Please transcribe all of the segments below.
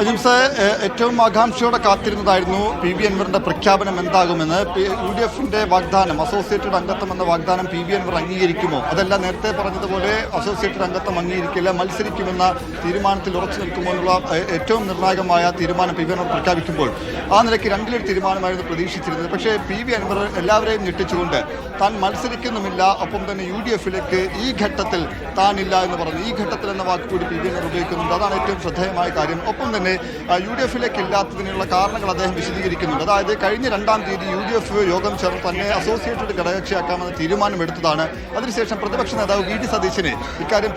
അജിംസെ ഏറ്റവും ആകാംക്ഷയോടെ കാത്തിരുന്നതായിരുന്നു P V അൻവറിന്റെ പ്രഖ്യാപനം എന്താകുമെന്ന്. യു ഡി എഫിന്റെ വാഗ്ദാനം, അസോസിയേറ്റഡ് അംഗത്വം എന്ന വാഗ്ദാനം പി വി അൻവർ അംഗീകരിക്കുമോ? അതല്ല, നേരത്തെ പറഞ്ഞതുപോലെ അസോസിയേറ്റഡ് അംഗത്വം അംഗീകരിക്കില്ല, മത്സരിക്കുമെന്ന തീരുമാനത്തിൽ ഉറച്ചു നിൽക്കുമോ എന്നുള്ള ഏറ്റവും നിർണായകമായ തീരുമാനം പി വി അൻവർ പ്രഖ്യാപിക്കുമ്പോൾ ആ നിലയ്ക്ക് രണ്ടിലൊരു തീരുമാനമായിരുന്നു പ്രതീക്ഷിച്ചിരുന്നത്. പക്ഷേ പി വി അൻവർ എല്ലാവരെയും ഞെട്ടിച്ചുകൊണ്ട് താൻ മത്സരിക്കുന്നുമില്ല, ഒപ്പം തന്നെ യു ഡി എഫിലേക്ക് ഈ ഘട്ടത്തിൽ താനില്ല എന്ന് പറഞ്ഞു. ഈ ഘട്ടത്തിൽ എന്ന വാക്ക് കൂടി പി വി അൻവർ ഉപയോഗിക്കുന്നുണ്ട്. അതാണ് ഏറ്റവും ശ്രദ്ധേയമായ കാര്യം. ഒപ്പം തന്നെ യു ഡി എഫിലേക്ക് ഇല്ലാത്തതിനുള്ള കാരണങ്ങൾ അദ്ദേഹം വിശദീകരിക്കുന്നുണ്ട്. അതായത് കഴിഞ്ഞ 2-ാം തീയതി യു ഡി എഫ് യോഗം ചേർന്ന് തന്നെ അസോസിയേറ്റഡ് ഘടകകക്ഷിയാക്കാമെന്ന തീരുമാനമെടുത്തതാണ്. അതിനുശേഷം പ്രതിപക്ഷ നേതാവ് വി ഡി സതീശനെ ഇക്കാര്യം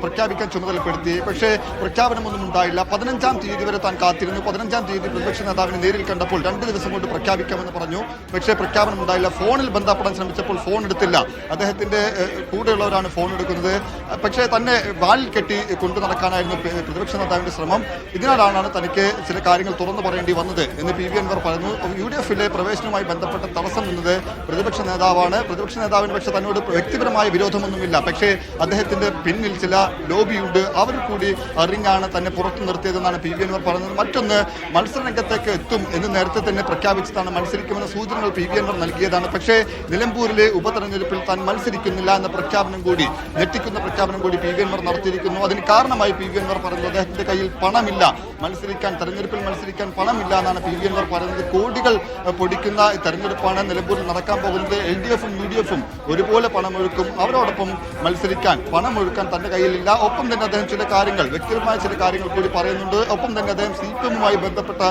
പ്രഖ്യാപിക്കാൻ ചുമതലപ്പെടുത്തി. പക്ഷേ പ്രഖ്യാപനമൊന്നും ഉണ്ടായില്ല. 15-ാം തീയതി വരെ താൻ കാത്തിരുന്നു. 15-ാം തീയതി പ്രതിപക്ഷ നേതാവിനെ നേരിൽ കണ്ടപ്പോൾ 2 ദിവസം കൊണ്ട് പ്രഖ്യാപിക്കാമെന്ന് പറഞ്ഞു. പക്ഷേ പ്രഖ്യാപനം ഉണ്ടായില്ല. ഫോണിൽ ബന്ധപ്പെടാൻ ശ്രമിച്ചപ്പോൾ ഫോൺ എടുത്തില്ല. അദ്ദേഹത്തിന്റെ കൂടെയുള്ളവരാണ് ഫോൺ എടുക്കുന്നത്. പക്ഷേ തന്നെ വാലിൽ കെട്ടി കൊണ്ടു നടക്കാനായിരുന്നു പ്രതിപക്ഷ നേതാവിന്റെ ശ്രമം. ഇതിനാലാണ് തനിക്ക് ചില കാര്യങ്ങൾ തുറന്നു പറയേണ്ടി വന്നത് എന്ന് പി വി അൻവർ പറഞ്ഞു. യു ഡി എഫിലെ പ്രവേശനവുമായി ബന്ധപ്പെട്ട തടസ്സം നിന്നത് പ്രതിപക്ഷ നേതാവാണ്. പ്രതിപക്ഷ നേതാവിന് പക്ഷേ തന്നോട് വ്യക്തിപരമായ വിരോധമൊന്നുമില്ല. പക്ഷേ അദ്ദേഹത്തിന്റെ പിന്നിൽ ചില ലോബിയുണ്ട്. അവർ കൂടി അറിഞ്ഞാണ് തന്നെ പുറത്തു നിർത്തിയതെന്നാണ് പി വി അൻവർ പറഞ്ഞത്. മറ്റൊന്ന്, മത്സരരംഗത്തേക്ക് എത്തും എന്ന് നേരത്തെ തന്നെ പ്രഖ്യാപിച്ചതാണ്. മത്സരിക്കുമെന്ന സൂചനകൾ പി വി അൻവർ നൽകിയതാണ്. പക്ഷേ നിലമ്പൂരിലെ ഉപതെരഞ്ഞെടുപ്പിൽ താൻ മത്സരിക്കുന്നില്ല എന്ന പ്രഖ്യാപനം കൂടി, ഞെട്ടിക്കുന്ന പ്രഖ്യാപനം കൂടി പി വി അൻവർ നടത്തിയിരിക്കുന്നു. അതിന് കാരണമായി പി വി അൻവർ പറഞ്ഞത് അദ്ദേഹത്തിന്റെ കയ്യിൽ പണമില്ല, തെരഞ്ഞെടുപ്പിൽ മത്സരിക്കാൻ പണമില്ല എന്നാണ് പി വി അൻവർ പറയുന്നത്. കോടികൾ പൊടിക്കുന്ന തെരഞ്ഞെടുപ്പാണ് നിലമ്പൂരിൽ നടക്കാൻ പോകുന്നത്. എൽ ഡി എഫും യു ഡി എഫും ഒരുപോലെ പണമൊഴുക്കും. അവരോടൊപ്പം മത്സരിക്കാൻ പണമൊഴുക്കാൻ തന്റെ കയ്യിലില്ല. ഒപ്പം തന്നെ അദ്ദേഹം ചില കാര്യങ്ങൾ, വ്യക്തിപരമായ ചില കാര്യങ്ങൾ കൂടി പറയുന്നുണ്ട്. ഒപ്പം തന്നെ അദ്ദേഹം CPM-മായി ബന്ധപ്പെട്ട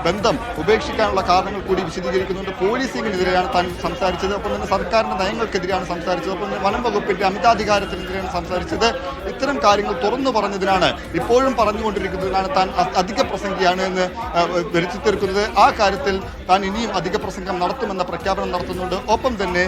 ബന്ധം ഉപേക്ഷിക്കാനുള്ള കാരണങ്ങൾ കൂടി വിശദീകരിക്കുന്നുണ്ട്. പോലീസിംഗിനെതിരെയാണ് താൻ സംസാരിച്ചത്. ഒപ്പം തന്നെ സർക്കാരിന്റെ നയങ്ങൾക്കെതിരെയാണ് സംസാരിച്ചത്. ഒപ്പം തന്നെ വനം വകുപ്പിന്റെ അമിതാധികാരത്തിനെതിരെയാണ് സംസാരിച്ചത്. ഇത്തരം കാര്യങ്ങൾ തുറന്നു പറഞ്ഞതിനാണ്, ഇപ്പോഴും പറഞ്ഞുകൊണ്ടിരിക്കുന്നതിനാണ് താൻ അധിക പ്രസംഗിയാണ് എന്ന് വരുത്തി തീർക്കുന്നത്. ആ കാര്യത്തിൽ താൻ ഇനിയും അധിക പ്രസംഗം നടത്തുമെന്ന പ്രഖ്യാപനം നടത്തുന്നുണ്ട്. ഒപ്പം തന്നെ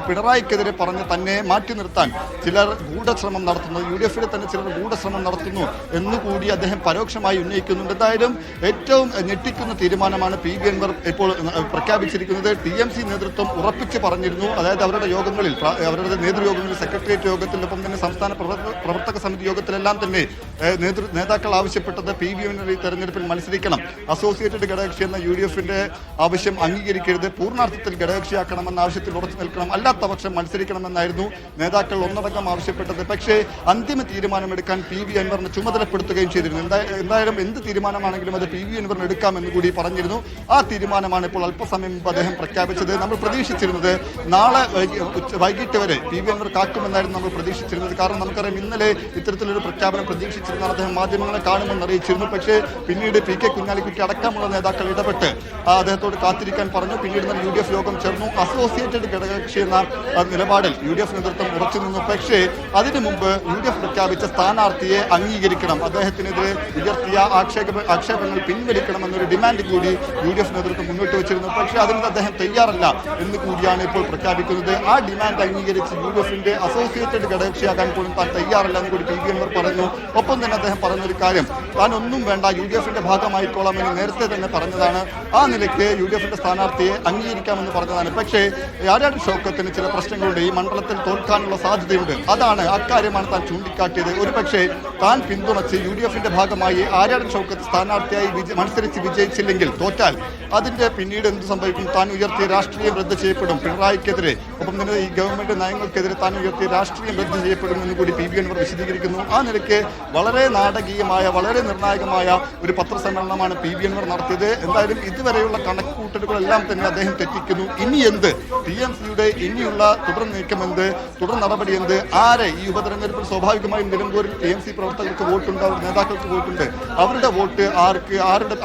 പിണറായിക്കെതിരെ പറഞ്ഞ് തന്നെ മാറ്റി നിർത്താൻ ചിലർ ഗൂഢശ്രമം നടത്തുന്നു, യു ഡി എഫിലെ തന്നെ ചിലർ ഗൂഢശ്രമം നടത്തുന്നു എന്നുകൂടി അദ്ദേഹം പരോക്ഷമായി ഉന്നയിക്കുന്നുണ്ട്. എന്തായാലും ഏറ്റവും ഞെട്ടിക്കുന്ന തീരുമാനമാണ് പി വി അൻവർ ഇപ്പോൾ പ്രഖ്യാപിച്ചിരിക്കുന്നത്. TMC നേതൃത്വം ഉറപ്പിച്ച് പറഞ്ഞിരുന്നു. അതായത് അവരുടെ യോഗങ്ങളിൽ, അവരുടെ നേതൃയോഗങ്ങളിൽ, സെക്രട്ടേറിയറ്റ് യോഗത്തിലൊപ്പം തന്നെ സംസ്ഥാന പ്രവർത്തക സമിതി യോഗത്തിലെല്ലാം തന്നെ നേതാക്കൾ ആവശ്യപ്പെട്ടത് പി വി അൻവർ ഈ തെരഞ്ഞെടുപ്പിൽ മത്സരിക്കണം, അസോസിയേറ്റഡ് ഘടകകക്ഷി എന്ന യു ഡി എഫിന്റെ ആവശ്യം അംഗീകരിക്കരുത്, പൂർണ്ണാർത്ഥത്തിൽ ഘടകകക്ഷിയാക്കണമെന്ന ആവശ്യത്തിൽ ഉറച്ചു നിൽക്കണം, അല്ലാത്ത പക്ഷം മത്സരിക്കണമെന്നായിരുന്നു നേതാക്കൾ ഒന്നടങ്കം ആവശ്യപ്പെട്ടത്. പക്ഷേ അന്തിമ തീരുമാനമെടുക്കാൻ പി വി അൻവറിനെ ചുമതലപ്പെടുത്തുകയും ചെയ്തിരുന്നു. എന്തായാലും എന്ത് തീരുമാനമാണെങ്കിലും അത് പി വി അൻവറിന് എടുക്കാമെന്ന് കൂടി പറഞ്ഞിരുന്നു. ആ തീരുമാനമാണ് ഇപ്പോൾ അല്പസമയം മുമ്പ് അദ്ദേഹം പ്രഖ്യാപിച്ചത്. നമ്മൾ പ്രതീക്ഷിച്ചിരുന്നത് നാളെ വൈകിട്ട് വരെ പി വി അൻവർ കാക്കുമെന്നായിരുന്നു നമ്മൾ പ്രതീക്ഷിച്ചിരുന്നത്. കാരണം നമുക്കറിയാം, ഇന്നലെ ഇത്തരത്തിലൊരു പ്രഖ്യാപനം പ്രതീക്ഷിച്ചിരുന്നാൽ അദ്ദേഹം മാധ്യമങ്ങളെ കാണുമെന്ന് അറിയിച്ചിരുന്നു. പക്ഷേ പിന്നീട് PK കുഞ്ഞാലിക്കുട്ടി അടക്കമുള്ള നേതാക്കൾ ഇടപെട്ട് അദ്ദേഹത്തോട് കാത്തിരിക്കാൻ പറഞ്ഞു. പിന്നീട് യു ഡി എഫ് യോഗം ചേർന്നു. അസോസിയേറ്റഡ് ഘടകകക്ഷി എന്ന നിലപാടിൽ യു ഡി എഫ് നേതൃത്വം ഉറച്ചു നിന്നു. പക്ഷേ അതിനു മുമ്പ് യു ഡി എഫ് പ്രഖ്യാപിച്ച സ്ഥാനാർത്ഥിയെ അംഗീകരിക്കണം, അദ്ദേഹത്തിനെതിരെ ഉയർത്തിയ ആക്ഷേപങ്ങൾ പിൻവലിക്കണമെന്നൊരു ഡിമാൻഡ് കൂടി യു ഡി എഫ് നേതൃത്വം മുന്നോട്ട് വെച്ചിരുന്നു. പക്ഷേ അതിന് അദ്ദേഹം തയ്യാറല്ല എന്ന് കൂടിയാണ് ഇപ്പോൾ പ്രഖ്യാപിക്കുന്നത്. ആ ഡിമാൻഡ് അംഗീകരിച്ച് യു ഡി എഫിന്റെ അസോസിയേറ്റഡ് ഘടകകക്ഷിയാകാൻ പോലും താൻ തയ്യാറല്ല എന്ന് കൂടി പി വി അൻവർ പറഞ്ഞു. ഒപ്പം തന്നെ അദ്ദേഹം പറഞ്ഞൊരു കാര്യം, താൻ ഒന്നും വേണ്ട, യു ഡി എഫിന്റെ ഭാഗമായിക്കോളാം എന്ന് നേരത്തെ തന്നെ പറഞ്ഞതാണ്. ആ നിലയ്ക്ക് യു ഡി എഫിന്റെ സ്ഥാനാർത്ഥിയെ അംഗീകരിക്കാമെന്ന് പറഞ്ഞതാണ്. പക്ഷേ ആര്യാടൻ ഷൗക്കത്തിന് ചില പ്രശ്നങ്ങളുണ്ട്, ഈ മണ്ഡലത്തിൽ തോൽക്കാനുള്ള സാധ്യതയുണ്ട്. അക്കാര്യമാണ് താൻ ചൂണ്ടിക്കാട്ടിയത്. ഒരുപക്ഷെ താൻ പിന്തുണച്ച് യു ഡി എഫിന്റെ ഭാഗമായി ആര്യാടൻ ഷൗക്കത്ത് സ്ഥാനാർത്ഥിയായി മത്സരിച്ച് വിജയിച്ചില്ലെങ്കിൽ, തോറ്റാൽ അതിന്റെ പിന്നീട് എന്ത് സംഭവിക്കും? താൻ ഉയർത്തിയ രാഷ്ട്രീയം റദ്ദ് ചെയ്യപ്പെടും പിണറായിക്കെതിരെ. ഒപ്പം തന്നെ ഈ ഗവൺമെന്റ് നയങ്ങൾക്കെതിരെ താൻ ഉയർത്തിയ രാഷ്ട്രീയം റദ്ദ് ചെയ്യപ്പെടും എന്ന് കൂടി പി വി അൻവർ വിശദീകരിക്കുന്നു. ആ നിലയ്ക്ക് വളരെ നാടകീയമായ, വളരെ നിർണായകമായ ഒരു പത്രസമ്മേളനമാണ് പി വി അൻവർ നടത്തിയത്. എന്തായാലും ഇതുവരെയുള്ള കണക്കുകൂട്ടലുകളെല്ലാം തന്നെ അദ്ദേഹം തെറ്റിക്കുന്നു. ഇനി എന്ത്? TMCയുടെ ഇനിയുള്ള തുടർ നീക്കമെന്ത്, തുടർ നടപടി എന്ത്? ആരെ ഈ ഉപതെരഞ്ഞെടുപ്പിൽ സ്വാഭാവികമായും നിലമ്പൂരിൽ TMC പ്രവർത്തകർക്ക് വോട്ടുണ്ട്, അവരുടെ നേതാക്കൾക്ക് വോട്ടുണ്ട്. അവരുടെ വോട്ട്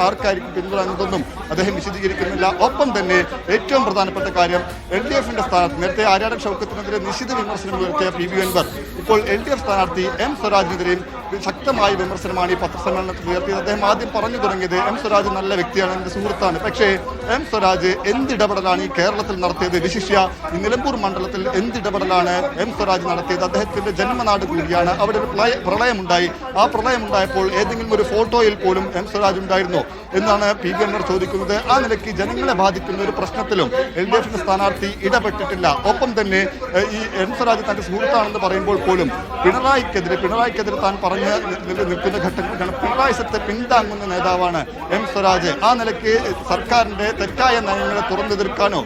ആർക്കായിരിക്കും പിന്തുണ എന്നതൊന്നും അദ്ദേഹം വിശദീകരിക്കുന്നില്ല. ഒപ്പം തന്നെ ഏറ്റവും പ്രധാനപ്പെട്ട കാര്യം, LDF-ന്റെ സ്ഥാനാർത്ഥി, നേരത്തെ ആര്യാടൻ ഷൗക്കത്തിനെതിരെ നിശ്ചിത വിമർശനം ഉയർത്തിയ പി വി അൻവർ ഇപ്പോൾ LDF സ്ഥാനാർത്ഥി M സ്വരാജിനെതിരെയും ശക്തമായ വിമർശനമാണ് ഈ പത്രസമ്മേളനത്തിൽ ഉയർത്തിയത്. അദ്ദേഹം ആദ്യം പറഞ്ഞു തുടങ്ങിയത് M സ്വരാജ് നല്ല വ്യക്തിയാണ്, എൻ്റെ സുഹൃത്താണ്. പക്ഷേ എം സ്വരാജ് എന്തിടപെടലാണ് ഈ കേരളത്തിൽ നടത്തിയത്? വിശിഷ്യ ഈ നിലമ്പൂർ മണ്ഡലത്തിൽ എന്തിടപെടലാണ് എം സ്വരാജ് നടത്തിയത്? അദ്ദേഹത്തിന്റെ ജന്മനാട് കൂടിയാണ്. അവിടെ ഒരു പ്രളയമുണ്ടായി. ആ പ്രളയമുണ്ടായപ്പോൾ ഏതെങ്കിലും ഒരു ഫോട്ടോയിൽ പോലും എം സ്വരാജ് ഉണ്ടായിരുന്നു എന്നാണ് PV അൻവർ ചോദിക്കുന്നത്. ആ നിലയ്ക്ക് ജനങ്ങളെ ബാധിക്കുന്ന ഒരു പ്രശ്നത്തിലും LDF സ്ഥാനാർത്ഥി ഇടപെട്ടിട്ടില്ല. ഒപ്പം തന്നെ ഈ എം സ്വരാജ് തന്റെ സുഹൃത്താണെന്ന് പറയുമ്പോൾ പോലും പിണറായിക്കെതിരെ താൻ പറഞ്ഞ് നിൽക്കുന്ന ഘട്ടങ്ങളിലാണ്. പിണറായിസത്തെ പിന്താങ്ങുന്ന നേതാവാണ് എം സ്വരാജ്. ആ നിലയ്ക്ക് സർക്കാരിന്റെ തെറ്റായ നയങ്ങളെ തുറന്നെതിർക്കാനോ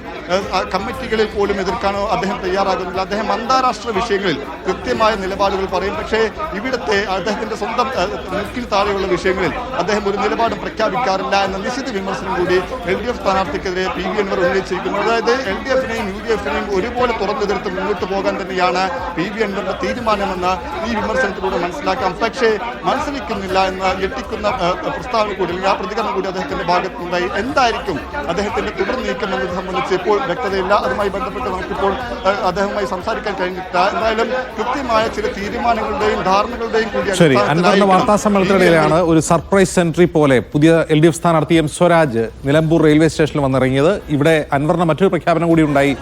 കമ്മിറ്റികളിൽ പോലും എതിർക്കാനോ അദ്ദേഹം തയ്യാറാകുന്നില്ല. അദ്ദേഹം അന്താരാഷ്ട്ര വിഷയങ്ങളിൽ കൃത്യമായ നിലപാടുകൾ പറയും. പക്ഷേ ഇവിടുത്തെ അദ്ദേഹത്തിന്റെ സ്വന്തം മുക്കിൽ താഴെയുള്ള വിഷയങ്ങളിൽ അദ്ദേഹം ഒരു നിലപാടും പ്രഖ്യാപിക്കാറില്ല എന്ന നിശ്ചിത വിമർശനം കൂടി LDF സ്ഥാനാർത്ഥിക്കെതിരെ PV അൻവർ ഉന്നയിച്ചിരിക്കുന്നു. അതായത് LDFനെയും UDFനെയും ഒരുപോലെ തുറന്നെതിർത്ത് മുന്നോട്ട് പോകാൻ തന്നെയാണ് PV അൻവറിന്റെ തീരുമാനമെന്ന് ഈ വിമർശനത്തിലൂടെ മനസ്സിലാക്കാം. പക്ഷേ മത്സരിക്കുന്നില്ല എന്ന ഞെട്ടിക്കുന്ന പ്രസ്താവന കൂടി, അല്ലെങ്കിൽ ആ പ്രതികരണം കൂടി അദ്ദേഹത്തിന്റെ ഭാഗത്തുണ്ടായി. എന്തായിരിക്കും അദ്ദേഹത്തിന്റെ തുടർ നീക്കം എന്നത് സംബന്ധിച്ച് ഇപ്പോൾ വ്യക്തതയില്ല. അതുമായി ബന്ധപ്പെട്ട് നമുക്കിപ്പോൾ അദ്ദേഹവുമായി സംസാരിക്കാൻ കഴിഞ്ഞിട്ടില്ല. എന്തായാലും കൃത്യമായ ചില തീരുമാനങ്ങളുടെയും ധാരണകളുടെയും കൂടി ശരി. അൻവറിന്റെ വാർത്താ സമ്മേളനത്തിനിടയിലാണ് ഒരു സർപ്രൈസ് എൻട്രി പോലെ പുതിയ LDF സ്ഥാനാർത്ഥി എം സ്വരാജ് നിലമ്പൂർ റെയിൽവേ സ്റ്റേഷനിൽ വന്നിറങ്ങിയത്. ഇവിടെ അൻവറിന്റെ മറ്റൊരു പ്രഖ്യാപനം കൂടി ഉണ്ടായി.